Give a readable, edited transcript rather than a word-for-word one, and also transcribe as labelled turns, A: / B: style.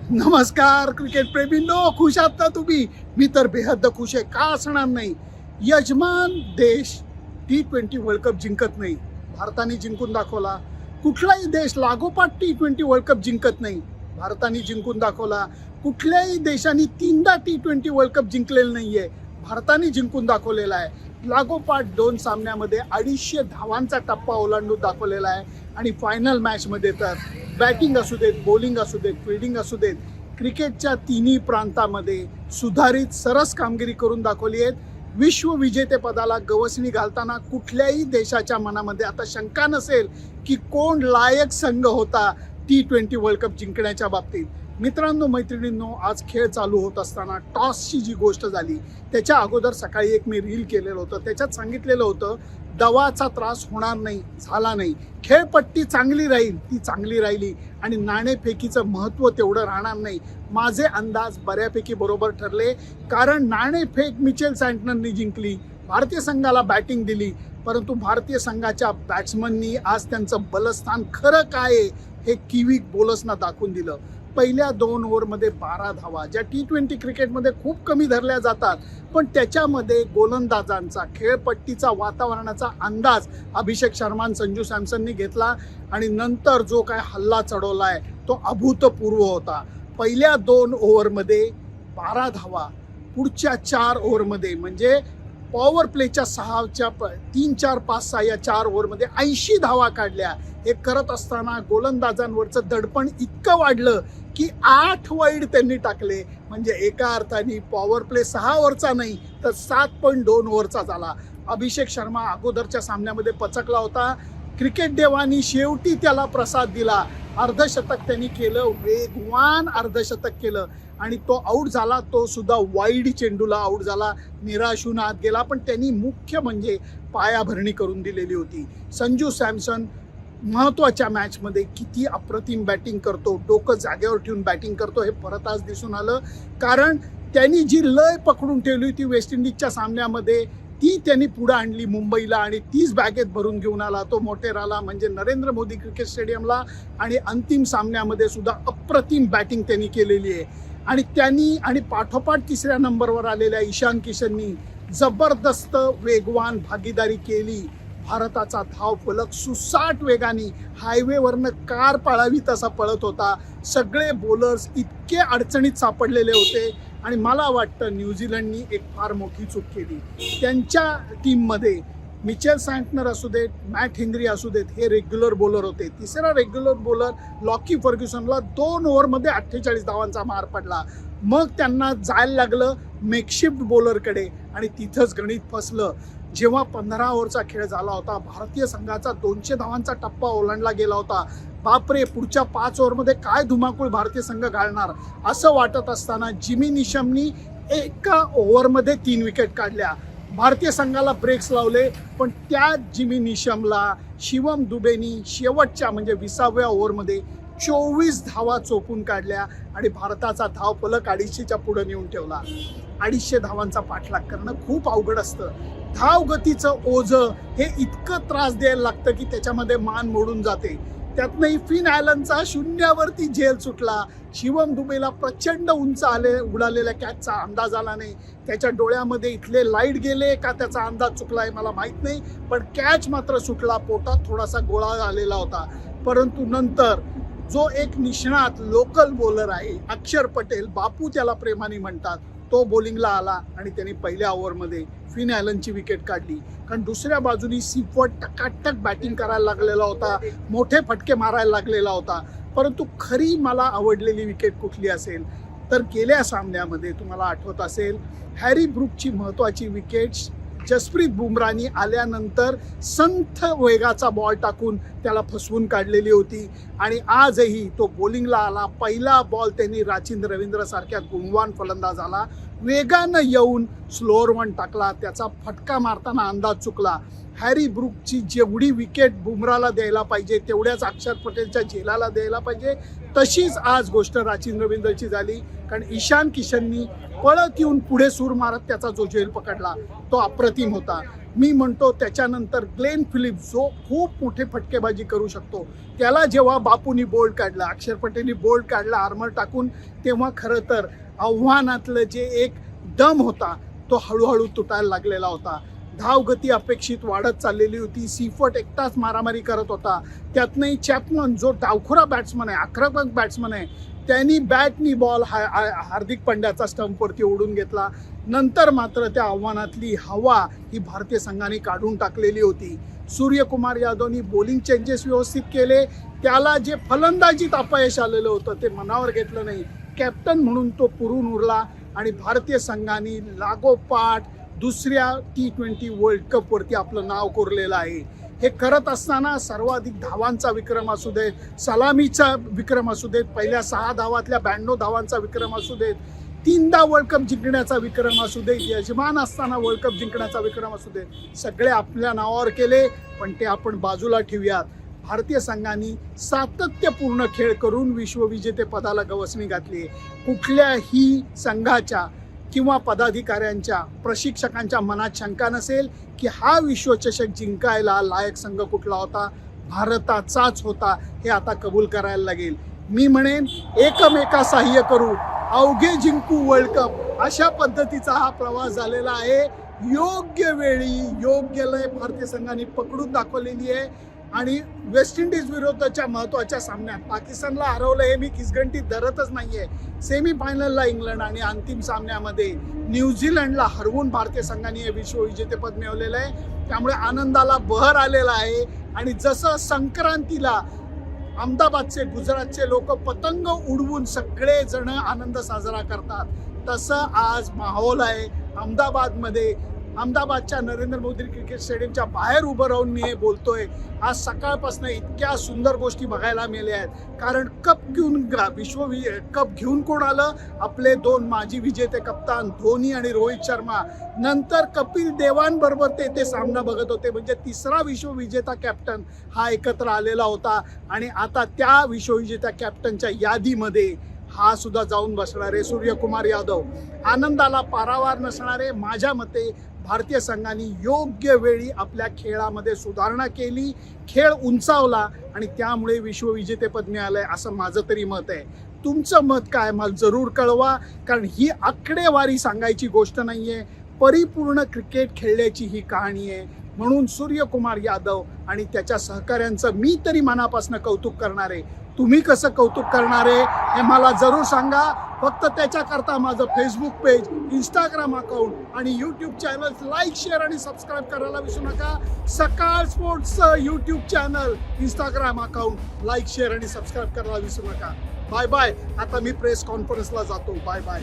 A: नमस्कार क्रिकेट प्रेमींनो, खुश आहात ना तुम्ही? मी तर बेहद खुश आहे. का असणार नाही? यजमान देश T20 वर्ल्ड कप जिंकत नाही. भारताने जिंकून दाखवला. कुठलाही देश लागोपाठ T20 वर्ल्ड कप जिंकत नाही. भारताने जिंकून दाखवला. कुठल्याही देशाने तीनदा T20 वर्ल्ड कप जिंकलेलं नाहीये. भारताने जिंकून दाखवलेला आहे. लागोपाठ 2 सामन्यामध्ये 250 धावांचा टप्पा ओलांडून दाखवलेला आहे. आणि फायनल मॅचमध्ये तर बॅटिंग असू देत, बॉलिंग असू देत, फिल्डिंग असू देत, क्रिकेटच्या तिन्ही प्रांतामध्ये सुधारित सरस कामगिरी करून दाखवली आहे. विश्वविजेतेपदाला गवसणी घालताना कुठल्याही देशाच्या मनामध्ये आता शंका नसेल की कोण लायक संघ होता T20 वर्ल्ड कप जिंकण्याच्या बाबतीत. मित्रांनो, मैत्रिणींनो, आज खेळ चालू होत असताना टॉसची जी गोष्ट झाली त्याच्या अगोदर सकाळी एक मी रील केलेलं होतं. त्याच्यात सांगितलेलं होतं दवाचा त्रास होणार नाही, झाला नाही. खेळपट्टी चांगली राहील, ती चांगली राहिली आणि नाणेफेकीचं महत्त्व तेवढं राहणार नाही. माझे अंदाज बऱ्यापैकी बरोबर ठरले, कारण नाणेफेक मिचेल सँटनरनी जिंकली. भारतीय संघाला बॅटिंग दिली, परंतु भारतीय संघाच्या बॅट्समननी आज त्यांचं बलस्थान खरं काय आहे हे किवी बॉलर्सना दाखवून दिलं. पहिल्या 2 ओव्हरमध्ये 12 धावा, ज्या T20 क्रिकेटमध्ये खूप कमी धरल्या जातात, पण त्याच्यामध्ये गोलंदाजांचा, खेळपट्टीचा, वातावरणाचा अंदाज अभिषेक शर्मा आणि संजू सॅमसननी घेतला आणि नंतर जो काय हल्ला चढवलाय तो अभूतपूर्व होता. पहिल्या 2 ओव्हरमध्ये 12 धावा, पुढच्या 4 ओव्हरमध्ये म्हणजे पॉवर प्लेच्या 3, 4, 5, 6 या 4 ओव्हरमध्ये 80 धावा काढल्या. हे करत असताना गोलंदाजांवरचं दडपण इतकं वाढलं की 8 वाईड त्यांनी टाकले. म्हणजे एका अर्थाने पॉवर प्ले 6 ओव्हरचा नाही तर 7.2 ओव्हरचा झाला. अभिषेक शर्मा अगोदरच्या सामन्यामध्ये पचकला होता. क्रिकेट देवानी शेवटी त्याला प्रसाद दिला. अर्धशतक त्यांनी केलं, वेगवान अर्धशतक केलं आणि तो आऊट झाला. तो सुद्धा वाईड चेंडूला आऊट झाला, निराशून आत गेला. पण त्यांनी मुख्य म्हणजे पायाभरणी करून दिलेली होती. संजू सॅमसन महत्त्वाच्या मॅचमध्ये किती अप्रतिम बॅटिंग करतो, डोकं जागेवर ठेवून बॅटिंग करतो हे परत आज दिसून आलं. कारण त्यांनी जी लय पकडून ठेवली होती वेस्ट इंडिजच्या सामन्यामध्ये ती त्यांनी पुढे आणली मुंबईला आणि तीच बॅगेत भरून घेऊन आला तो मोटेराला, म्हणजे नरेंद्र मोदी क्रिकेट स्टेडियमला. आणि अंतिम सामन्यामध्ये सुद्धा अप्रतिम बॅटिंग त्यांनी केलेली आहे. आणि त्यांनी आणि पाठोपाठ 3ऱ्या नंबरवर आलेल्या ईशान किशननी जबरदस्त वेगवान भागीदारी केली. भारताचा धावफलक सुसाट वेगाने हायवेवरनं कार पळावी तसा पळत होता. सगळे बॉलर्स इतके अडचणीत सापडलेले होते आणि मला वाटतं न्यूझीलंडनी एक फार मोठी चूक केली. त्यांच्या टीममध्ये मिचेल सँटनर असू देत, मॅट हेनरी असू देत, हे रेग्युलर बॉलर होते. 3रा रेग्युलर बॉलर लॉकी फर्ग्युसनला 2 ओव्हरमध्ये 48 धावांचा मार पडला. मग त्यांना जायला लागलं मेकशिफ्ट बॉलरकडे आणि तिथंच गणित फसलं. जेव्हा 15 ओव्हरचा खेळ झाला होता, भारतीय संघाचा 200 धावांचा टप्पा ओलांडला गेला होता. बापरे, पुढच्या 5 ओव्हरमध्ये काय धुमाकूळ भारतीय संघ घालणार असं वाटत असताना जिमी निशमनी एका ओव्हरमध्ये 3 विकेट काढल्या. भारतीय संघाला ब्रेक्स लावले, पण त्या जिमी निशमला शिवम दुबेनी शेवटच्या म्हणजे 20व्या ओव्हरमध्ये 24 धावा चोपून काढल्या आणि भारताचा धावफलक 250च्या पुढे नेऊन ठेवला. 250 धावांचा पाठलाग करणं खूप अवघड असतं. धावगतीचं ओझं हे इतकं त्रास द्यायला लागतं की त्याच्यामध्ये मान मोडून जाते. त्यातनंही फिन ॲलनचा 0वरती झेल सुटला. शिवम दुबेला प्रचंड उंच उडालेल्या कॅचचा अंदाज आला नाही. त्याच्या डोळ्यामध्ये इथले लाईट गेले का त्याचा अंदाज चुकलाय मला माहीत नाही, पण कॅच मात्र सुटला. पोटात थोडासा गोळा आलेला होता. परंतु नंतर जो एक निष्णात लोकल बॉलर आहे अक्षर पटेल, बापू त्याला प्रेमाने म्हणतात, तो बॉलिंगला आला आणि त्यांनी पहिल्या ओव्हरमध्ये फिन ॲलनची विकेट काढली. कारण दुसऱ्या बाजूनी सिफर्ट टकाटक बॅटिंग करायला लागलेला होता, मोठे फटके मारायला लागलेला होता. परंतु खरी मला आवडलेली विकेट कुठली असेल तर गेल्या सामन्यामध्ये तुम्हाला आठवत असेल हॅरी ब्रूकची महत्त्वाची विकेट जसप्रीत बुमराहनी आल्यानंतर संथ वेगाचा बॉल टाकून त्याला फसवून काढलेली होती. आणि आजही तो बॉलिंगला आला. पहिला बॉल त्यांनी राचिंद्र रवींद्र सारख्या गुणवान फलंदाजाला वेगानं येऊन स्लोअर वन टाकला, त्याचा फटका मारताना अंदाज चुकला. हॅरी ब्रूकची जेवढी विकेट बुमराला द्यायला पाहिजे तेवढ्याच अक्षर पटेलच्या झेलाला द्यायला पाहिजे, तशीच आज गोष्ट राचिन रवींद्रची झाली. कारण ईशान किशननी पळत येऊन पुढे सूर मारत त्याचा जो झेल पकडला तो अप्रतिम होता. मी म्हणतो त्याच्यानंतर ग्लेन फिलिप्स जो खूप मोठे फटकेबाजी करू शकतो, त्याला जेव्हा बापूंनी बोल्ड काढला, अक्षर पटेलनी बोल्ड काढला आर्मर टाकून, तेव्हा खरं तर आव्हानातलं जे एक दम होता तो हळूहळू तुटायला लागलेला होता. धावगती अपेक्षित वाढत चाललेली होती. सीफर्ट एकटाच मारामारी करत होता. त्यातनंही चॅपमन जो डावखुरा बॅट्समन आहे, आक्रमक बॅट्समन आहे, त्यांनी बॅटनी बॉल हार्दिक पंड्याचा स्टंपवरती ओढून घेतला. नंतर मात्र त्या आव्हानातली हवा ही भारतीय संघाने काढून टाकलेली होती. सूर्यकुमार यादवनी बॉलिंग चेंजेस व्यवस्थित केले. त्याला जे फलंदाजीत अपयश आलेलं होतं ते मनावर घेतलं नाही. कॅप्टन म्हणून तो पुरून उरला आणि भारतीय संघाने लागोपाठ दुसऱ्या T20 वर्ल्ड कपवरती आपलं नाव कोरलेलं आहे. हे करत असताना सर्वाधिक धावांचा विक्रम असू देत, सलामीचा विक्रम असू देत, पहिल्या 6 धावातल्या 92 धावांचा विक्रम असू देत, 3दा वर्ल्ड कप जिंकण्याचा विक्रम असू देत, यजमान असताना वर्ल्ड कप जिंकण्याचा विक्रम असू देत, सगळे आपल्या नावावर केले. पण ते आपण बाजूला ठेवूयात. भारतीय संघाने सातत्यपूर्ण खेळ करून विश्वविजेते पदाला गवसणी घातली. कुठल्याही संघाच्या किंवा पदाधिकाऱ्यांच्या, प्रशिक्षकांच्या मनात शंका नसेल की हा विश्वचषक जिंकायला लायक संघ कुठला होता, भारताचाच होता. हे आता कबूल करायला लागेल. मी म्हणेन एकमेका सहाय्य करू, अवघे जिंकू वर्ल्ड कप, अशा पद्धतीचा हा प्रवास झालेला आहे. योग्य वेळी योग्य लय भारतीय संघाने पकडून दाखवलेली आहे. आणि वेस्ट इंडिज विरोधाच्या महत्त्वाच्या सामन्यात पाकिस्तानला हरवलं हे मी किसगंटीत धरतच नाहीये. सेमीफायनलला इंग्लंड आणि अंतिम सामन्यामध्ये न्यूझीलंडला हरवून भारतीय संघाने हे विश्वविजेतेपद मिळवलेलं आहे. त्यामुळे आनंदाला बहर आलेला आहे. आणि जसं संक्रांतीला अहमदाबादचे, गुजरातचे लोक पतंग उडवून सगळे जण आनंद साजरा करतात, तसं आज माहोल आहे अहमदाबादमध्ये. अहमदाबादच्या नरेंद्र मोदी क्रिकेट स्टेडियमच्या बाहेर उभं राहून मी हे बोलतोय. आज सकाळपासून इतक्या सुंदर गोष्टी बघायला मिळल्या आहेत. कारण कप घेऊन कोण आलं? आपले 2 माजी विजेते कप्तान धोनी आणि रोहित शर्मा. नंतर कपिल देवांबरोबर ते सामना बघत होते. म्हणजे 3रा विश्वविजेता कॅप्टन हा एकत्र आलेला होता. आणि आता त्या विश्वविजेत्या कॅप्टनच्या यादीमध्ये हा सुद्धा जाऊन बसणारे सूर्यकुमार यादव. आनंदाला पारावार नसणारे. माझ्या मते भारतीय संघाने योग्य वेळी आपल्या खेळामध्ये सुधारणा केली, खेळ उंचावला आणि त्यामुळे विश्वविजेतेपद मिळालंय असं माझं तरी मत आहे. तुमचं मत काय मला जरूर कळवा. कारण ही आकडेवारी सांगायची गोष्ट नाहीये, परिपूर्ण क्रिकेट खेळण्याची ही कहाणी आहे. म्हणून सूर्यकुमार यादव आणि त्याच्या सहकाऱ्यांचं मी तरी मनापासून कौतुक करणार आहे. तुम्ही कसं कौतुक करणार आहे हे मला जरूर सांगा. फक्त त्याच्याकरता माझं फेसबुक पेज, इंस्टाग्राम अकाउंट आणि यूट्यूब चॅनल लाईक, शेअर आणि सबस्क्राईब करायला विसरू नका. सकाळ स्पोर्ट्सचं YouTube channel, Instagram account like, share आणि सबस्क्राईब करायला विसरू नका. Bye bye. आता मी प्रेस कॉन्फरन्सला जातो. Bye bye.